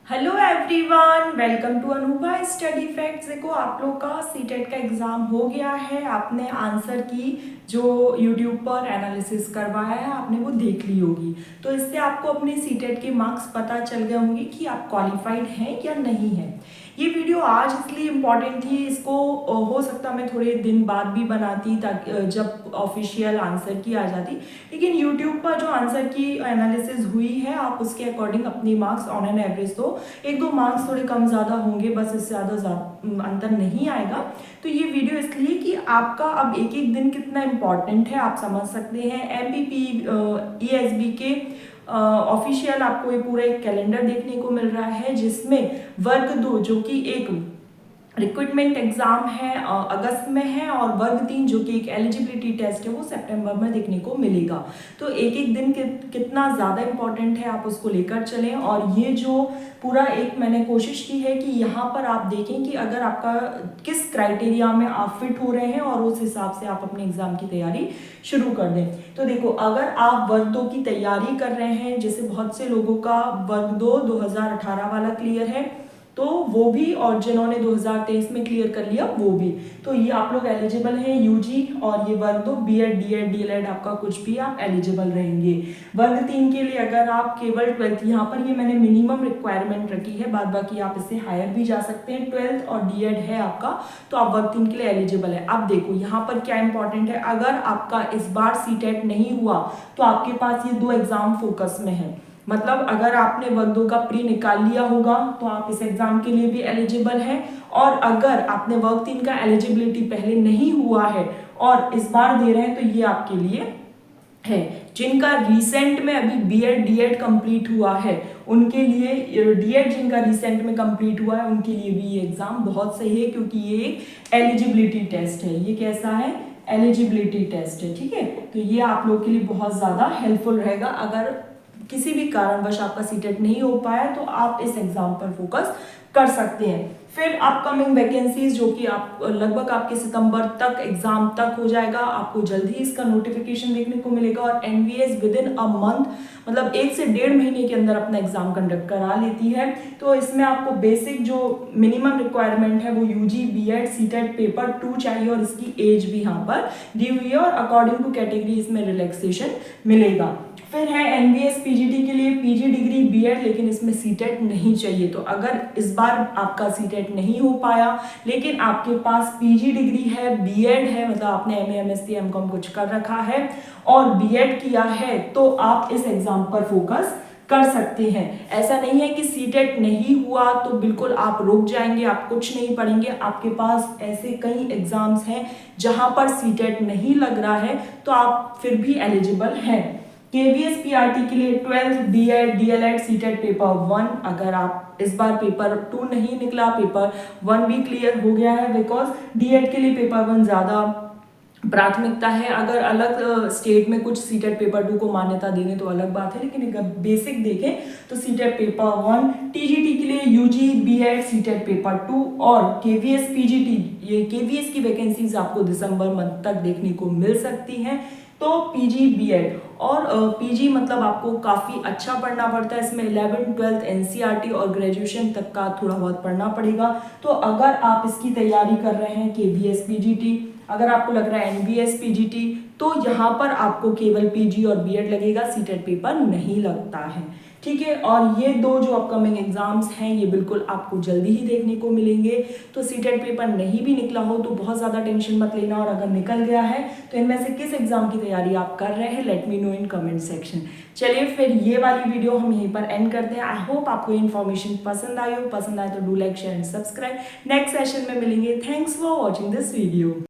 Hello everyone, welcome to Anupa study facts. देखो, आप लोग का सीटेट का एग्ज़ाम हो गया है। आपने आंसर की जो यूट्यूब पर एनालिसिस करवाया है आपने वो देख ली होगी। तो इससे आपको अपने सीटेट के मार्क्स पता चल गए होंगे कि आप क्वालिफाइड हैं या नहीं हैं। ये वीडियो आज इसलिए इम्पॉर्टेंट थी, इसको हो सकता मैं थोड़े दिन बाद भी बनाती ताकि जब ऑफिशियल आंसर की आ जाती, लेकिन यूट्यूब पर जो आंसर की एनालिसिस हुई है आप उसके अकॉर्डिंग अपनी मार्क्स ऑन एन एवरेज दो। एक दो मार्क्स थोड़े कम ज़्यादा होंगे, बस इससे ज़्यादा अंतर नहीं आएगा। तो ये वीडियो इसलिए कि आपका अब एक एक दिन कितना इम्पॉर्टेंट है आप समझ सकते हैं। एमपीपी ईएसबी के ऑफिशियल आपको ये पूरा एक कैलेंडर देखने को मिल रहा है, जिसमें वर्ग 2 जो कि एक रिक्रूटमेंट एग्जाम है अगस्त में है, और वर्ग 3 जो कि एक एलिजिबिलिटी टेस्ट है वो सितंबर में देखने को मिलेगा। तो एक एक दिन कितना ज़्यादा इंपॉर्टेंट है आप उसको लेकर चलें। और ये जो पूरा एक मैंने कोशिश की है कि यहाँ पर आप देखें कि अगर आपका किस क्राइटेरिया में आप फिट हो रहे हैं और उस हिसाब से आप अपने एग्जाम की तैयारी शुरू कर दें। तो देखो, अगर आप वर्ग 2 की तैयारी कर रहे हैं, जैसे बहुत से लोगों का वर्ग 2 2018 वाला क्लियर है तो वो भी, और जिन्होंने 2023 में क्लियर कर लिया वो भी, तो ये आप लोग एलिजिबल हैं यूजी। और ये वर्ग 2 बीएड डीएड डीएलएड आपका कुछ भी आप एलिजिबल रहेंगे। वर्ग 3 के लिए अगर आप केवल 12th, यहाँ पर ये मैंने मिनिमम रिक्वायरमेंट रखी है, बाद बाकी आप इससे हायर भी जा सकते हैं। 12th और डीएड है आपका तो आप वर्ग 3 के लिए एलिजिबल है। अब देखो यहाँ पर क्या इंपॉर्टेंट है, अगर आपका इस बार सीटेट नहीं हुआ तो आपके पास ये दो एग्जाम फोकस में है। मतलब अगर आपने वर्ग 2 का प्री निकाल लिया होगा तो आप इस एग्जाम के लिए भी एलिजिबल हैं, और अगर आपने वर्ग 3 का एलिजिबिलिटी पहले नहीं हुआ है और इस बार दे रहे हैं तो ये आपके लिए है। जिनका रिसेंट में अभी बीएड डीएड कंप्लीट हुआ है उनके लिए, डीएड जिनका रिसेंट में कंप्लीट हुआ है उनके लिए भी ये एग्जाम बहुत सही है, क्योंकि ये एक एलिजिबिलिटी टेस्ट है। ये कैसा है? एलिजिबिलिटी टेस्ट है, ठीक है। तो ये आप लोग के लिए बहुत ज्यादा हेल्पफुल रहेगा। अगर किसी भी कारणवश आपका सीटेट नहीं हो पाया तो आप इस एग्जाम पर फोकस कर सकते हैं। फिर अपकमिंग वैकेंसीज जो कि आप लगभग आपके सितंबर तक एग्जाम तक हो जाएगा, आपको जल्द ही इसका नोटिफिकेशन देखने को मिलेगा। और NVS within a month, मतलब 1 से 1.5 महीने के अंदर अपना एग्जाम कंडक्ट करा लेती है। तो इसमें आपको बेसिक जो मिनिमम रिक्वायरमेंट है वो यूजी बीएड सीटेट पेपर 2 चाहिए, और इसकी एज भी यहाँ पर दी हुई है, और अकॉर्डिंग टू कैटेगरी इसमें रिलैक्सेशन मिलेगा। फिर है एनवीएस पीजीटी के लिए पीजी डिग्री बीएड, लेकिन इसमें सीटेट नहीं चाहिए। तो अगर इस बार आपका सीटेट नहीं हो पाया लेकिन आपके पास पीजी डिग्री है, बीएड है, मतलब आपने एमए एमएससी एमकॉम कुछ कर रखा है और बीएड किया है, तो आप इस एग्जाम पर फोकस कर सकते हैं। ऐसा नहीं है कि सीटेट नहीं हुआ तो बिल्कुल आप रुक जाएंगे, आप कुछ नहीं पढ़ेंगे। आपके पास ऐसे कई एग्जाम्स हैं जहां पर सीटेट नहीं लग रहा है तो आप फिर भी एलिजिबल हैं। केवीएस पीआरटी के लिए 12th BEd DElEd CTET paper 1, अगर आप इस बार पेपर 2 नहीं निकला, पेपर 1 भी क्लियर हो गया है, बिकॉज डीएड के लिए पेपर 1 ज्यादा प्राथमिकता है। अगर अलग स्टेट में कुछ सीटेट पेपर 2 को मान्यता देने तो अलग बात है, लेकिन अगर बेसिक देखें तो सीटेट पेपर 1, टीजीटी के लिए यूजी बीएड सीटेट पेपर 2 और केवीएस पीजीटी, ये केवीएस की वैकेंसीज आपको दिसंबर मंथ तक देखने को मिल सकती हैं। तो पीजी बीएड और पीजी मतलब आपको काफ़ी अच्छा पढ़ना पड़ता है, इसमें 11th 12th एनसीईआरटी और ग्रेजुएशन तक का थोड़ा बहुत पढ़ना पड़ेगा। तो अगर आप इसकी तैयारी कर रहे हैं केवीएस पीजीटी, अगर आपको लग रहा है एनबीएस पीजीटी, तो यहाँ पर आपको केवल पीजी और बीएड लगेगा, सीटेट पेपर नहीं लगता है, ठीक है। और ये दो जो अपकमिंग एग्जाम्स हैं ये बिल्कुल आपको जल्दी ही देखने को मिलेंगे। तो सीटेट पेपर नहीं भी निकला हो तो बहुत ज़्यादा टेंशन मत लेना, और अगर निकल गया है तो इनमें से किस एग्जाम की तैयारी आप कर रहे हैं, let me know in comment section. चलिए फिर ये वाली वीडियो हम यहीं पर एंड करते हैं। आई होप आपको इन्फॉर्मेशन पसंद आई हो, पसंद आए तो do like share and subscribe. Next session में मिलेंगे। Thanks for watching this video.